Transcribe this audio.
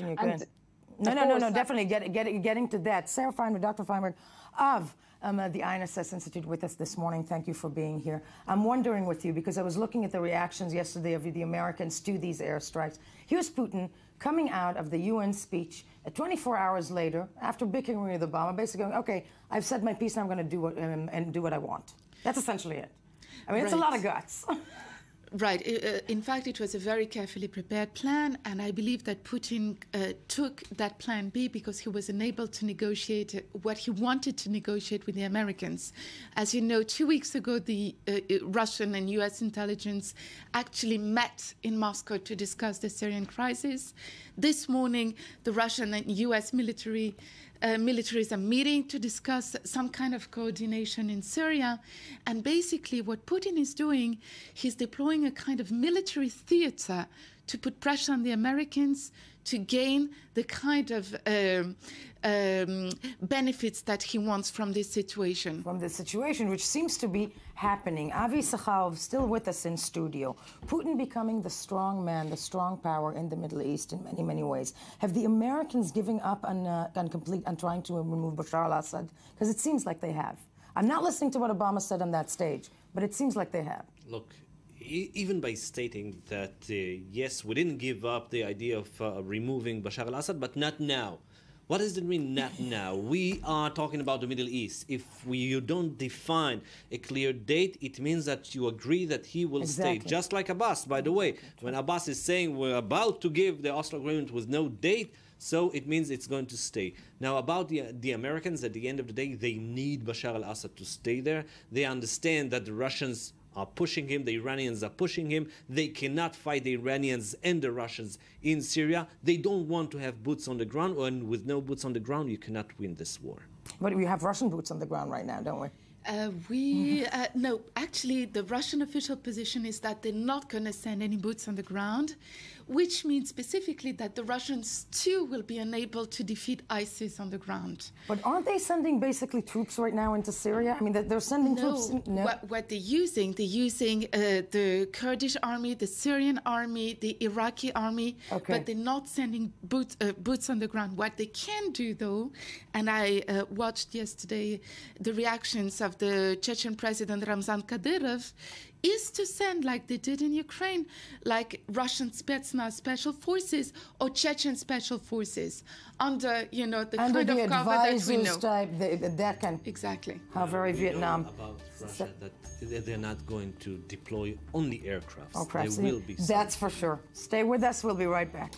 You can. No, definitely getting to that. Sarah Fainberg, Dr. Fainberg of the INSS Institute with us this morning. Thank you for being here. I'm wondering with you, because I was looking at the reactions yesterday of the Americans to these airstrikes. Here's Putin coming out of the UN speech 24 hours later, after bickering with Obama, basically going, okay, I've said my piece and I'm going to do what, and do what I want. That's essentially it. I mean, it's a lot of guts. Right. In fact, it was a very carefully prepared plan, and I believe that Putin took that plan B because he was unable to negotiate what he wanted to negotiate with the Americans. As you know, 2 weeks ago, the Russian and U.S. intelligence actually met in Moscow to discuss the Syrian crisis. This morning, the Russian and U.S. militaries are meeting to discuss some kind of coordination in Syria. And basically what Putin is doing, he's deploying a kind of military theater to put pressure on the Americans to gain the kind of benefits that he wants from this situation. From this situation, which seems to be happening. Avi Sakharov still with us in studio. Putin becoming the strong man, the strong power in the Middle East in many, many ways. Have the Americans given up on trying to remove Bashar al-Assad? Because it seems like they have. I'm not listening to what Obama said on that stage, but it seems like they have. Look, even by stating that, yes, we didn't give up the idea of removing Bashar al-Assad, but not now. What does it mean, not now? We are talking about the Middle East. If you don't define a clear date, it means that you agree that he will stay. Just like Abbas, by the way. When Abbas is saying we're about to give the Oslo Agreement with no date, so it means it's going to stay. Now, about the Americans, at the end of the day, they need Bashar al-Assad to stay there. They understand that the Russians are pushing him, the Iranians are pushing him. They cannot fight the Iranians and the Russians in Syria. They don't want to have boots on the ground, and with no boots on the ground, you cannot win this war. But we have Russian boots on the ground right now, don't we? No, actually, the Russian official position is that they're not going to send any boots on the ground, which means specifically that the Russians, too, will be unable to defeat ISIS on the ground. But aren't they sending basically troops right now into Syria? I mean, they're sending troops? No. What they're using the Kurdish army, the Syrian army, the Iraqi army, but they're not sending boots on the ground. What they can do, though, and I watched yesterday the reactions of the Chechen president Ramzan Kadyrov, is to send, like they did in Ukraine, like Russian Spetsnaz special forces or Chechen special forces under, you know, the kind of cover that we know. That can exactly. How very Vietnam. About Russia, that they're not going to deploy only aircrafts. Aircrafts. They will be. That's for sure. Stay with us. We'll be right back.